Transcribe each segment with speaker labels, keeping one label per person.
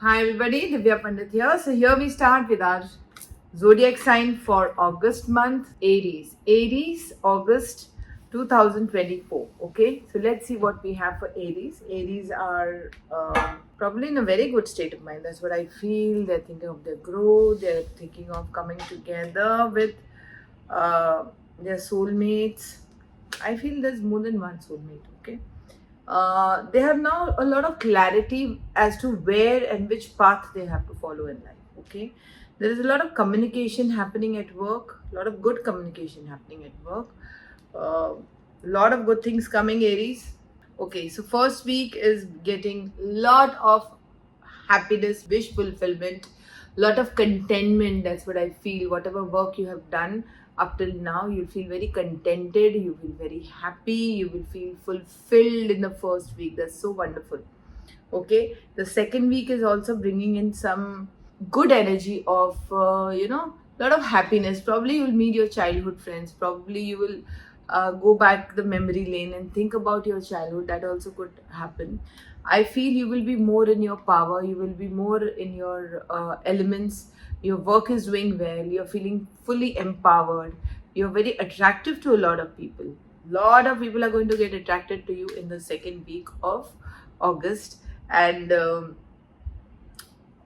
Speaker 1: Hi everybody, Divya Pandit here. So here we start with our zodiac sign for August month, Aries. Aries, August 2024. Okay, so let's see what we have for Aries. Aries are probably in a very good state of mind. That's what I feel. They're thinking of their growth. They're thinking of coming together with their soulmates. I feel there's more than one soulmate. Okay, they have now a lot of clarity as to where and which path they have to follow in life. Okay, there is a lot of communication happening at work, a lot of good communication happening at work, a lot of good things coming, Aries. Okay, so first week is getting lot of happiness, wish fulfillment, lot of contentment. That's what I feel. Whatever work you have done up till now, you'll feel very contented, you will very happy, you will feel fulfilled in the first week. That's so wonderful. Okay, the second week is also bringing in some good energy of lot of happiness. Probably you'll meet your childhood friends, probably you will go back the memory lane and think about your childhood. That also could happen. I feel you will be more in your power, you will be more in your elements. Your work is doing well, you're feeling fully empowered, you're very attractive to a lot of people. Lot of people are going to get attracted to you in the second week of August. And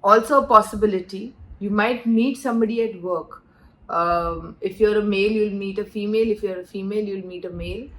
Speaker 1: also a possibility you might meet somebody at work. If you're a male, you'll meet a female. If you're a female, you'll meet a male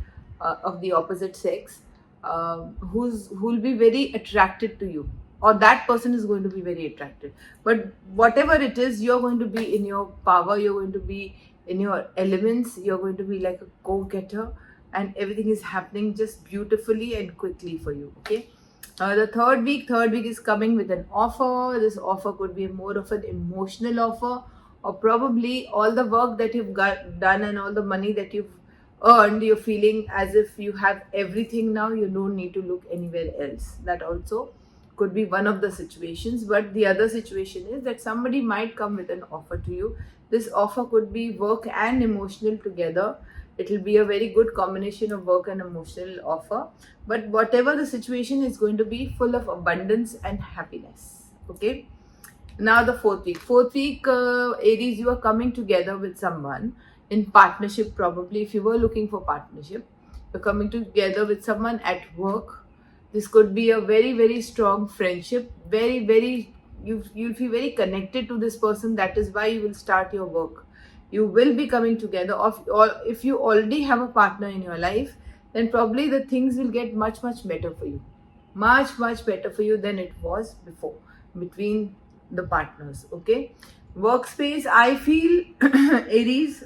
Speaker 1: of the opposite sex, who'll be very attracted to you, or that person is going to be very attracted. But whatever it is, you're going to be in your power, you're going to be in your elements, you're going to be like a go-getter, and everything is happening just beautifully and quickly for you. Okay, the third week is coming with an offer. This offer could be more of an emotional offer, or probably all the work that you've got done and all the money that you've earned, you're feeling as if you have everything now, you don't need to look anywhere else. That also could be one of the situations. But the other situation is that somebody might come with an offer to you. This offer could be work and emotional together. It will be a very good combination of work and emotional offer. But whatever the situation is going to be full of abundance and happiness. Okay, now the fourth week, Aries, you are coming together with someone in partnership. Probably if you were looking for partnership, you're coming together with someone at work. This could be a very very strong friendship. Very you'll feel very connected to this person. That is why you will start your work. You will be coming together. Or if you already have a partner in your life, then probably the things will get much better for you, much better for you than it was before between the partners. Okay, workspace, I feel Aries,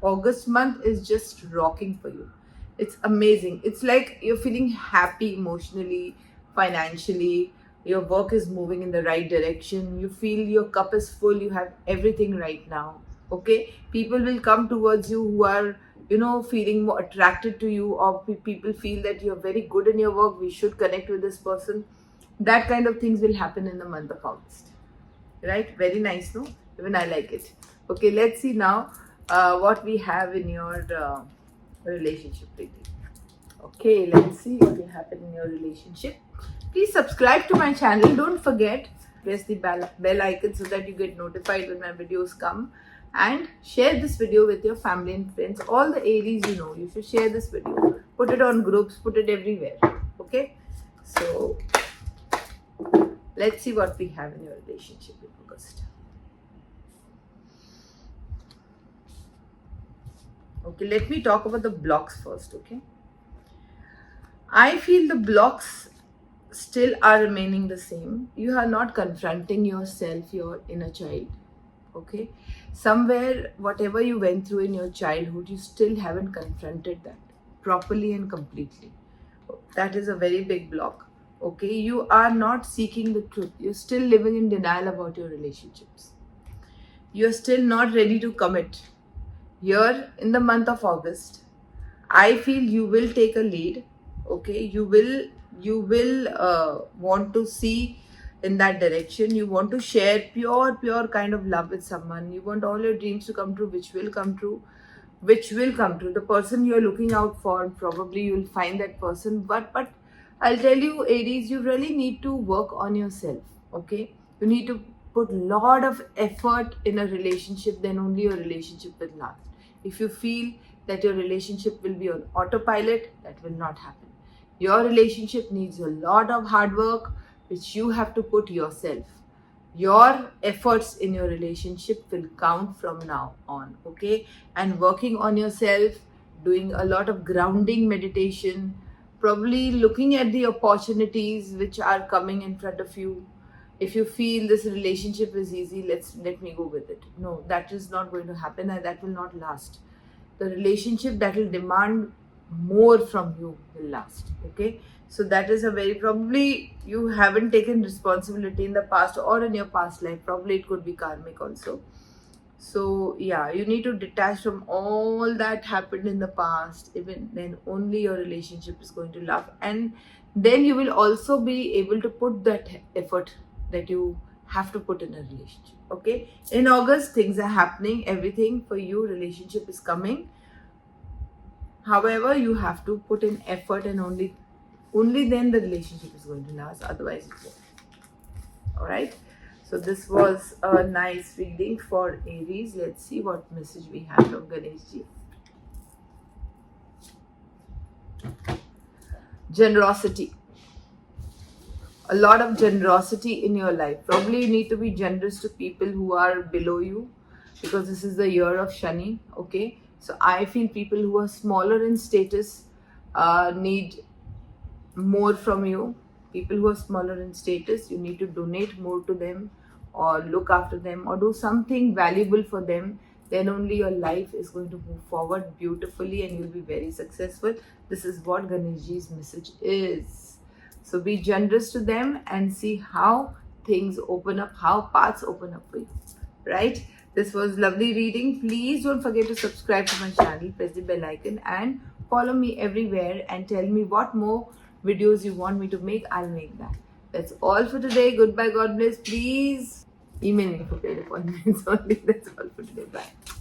Speaker 1: August month is just rocking for you. It's amazing. It's like you're feeling happy emotionally, financially. Your work is moving in the right direction. You feel your cup is full. You have everything right now. Okay, people will come towards you who are feeling more attracted to you, or people feel that you're very good in your work. We should connect with this person. That kind of things will happen in the month of August. Right? Very nice, no? Even I like it. Okay, let's see now what we have in your relationship, Preeti. Okay, let's see what will happen in your relationship. Please subscribe to my channel. Don't forget, press the bell icon so that you get notified when my videos come. And share this video with your family and friends. All the Aries, you should share this video. Put it on groups, put it everywhere. Okay? So, let's see what we have in your relationship in August. Okay, let me talk about the blocks first. Okay, I feel the blocks still are remaining the same. You are not confronting yourself, your inner child. Okay, somewhere whatever you went through in your childhood, you still haven't confronted that properly and completely. That is a very big block. Okay, you are not seeking the truth. You're still living in denial about your relationships. You're still not ready to commit. Here in the month of August, I feel you will take a lead. Okay, you will want to see in that direction. You want to share pure kind of love with someone. You want all your dreams to come true, which will come true. The person you're looking out for, probably you'll find that person. But I'll tell you, Aries, you really need to work on yourself. Okay, you need to put lot of effort in a relationship, then only your relationship will last. If you feel that your relationship will be on autopilot, that will not happen. Your relationship needs a lot of hard work which you have to put yourself. Your efforts in your relationship will count from now on. Okay, and working on yourself, doing a lot of grounding meditation, probably looking at the opportunities which are coming in front of you. If you feel this relationship is easy, let me go with it. No, that is not going to happen, and that will not last. The relationship that will demand more from you will last. Okay, so that is a very, probably you haven't taken responsibility in the past or in your past life, probably it could be karmic also. So yeah, you need to detach from all that happened in the past. Even then only your relationship is going to last, and then you will also be able to put that effort that you have to put in a relationship. Okay, in August things are happening, everything for you, relationship is coming. However, you have to put in effort, and only then the relationship is going to last, otherwise it won't. All right, so this was a nice reading for Aries. Let's see what message we have from Ganeshji. Generosity, a lot of generosity in your life. Probably you need to be generous to people who are below you, because this is the year of Shani. Okay, so I feel people who are smaller in status need more from you. People who are smaller in status, you need to donate more to them, or look after them, or do something valuable for them. Then only your life is going to move forward beautifully and you'll be very successful. This is what Ganeshji's message is. So be generous to them and see how things open up, how paths open up for you. Right? This was lovely reading. Please don't forget to subscribe to my channel, press the bell icon, and follow me everywhere, and tell me what more videos you want me to make. I'll make that. That's all for today. Goodbye. God bless. Please email me for paid appointments only. That's all for today. Bye.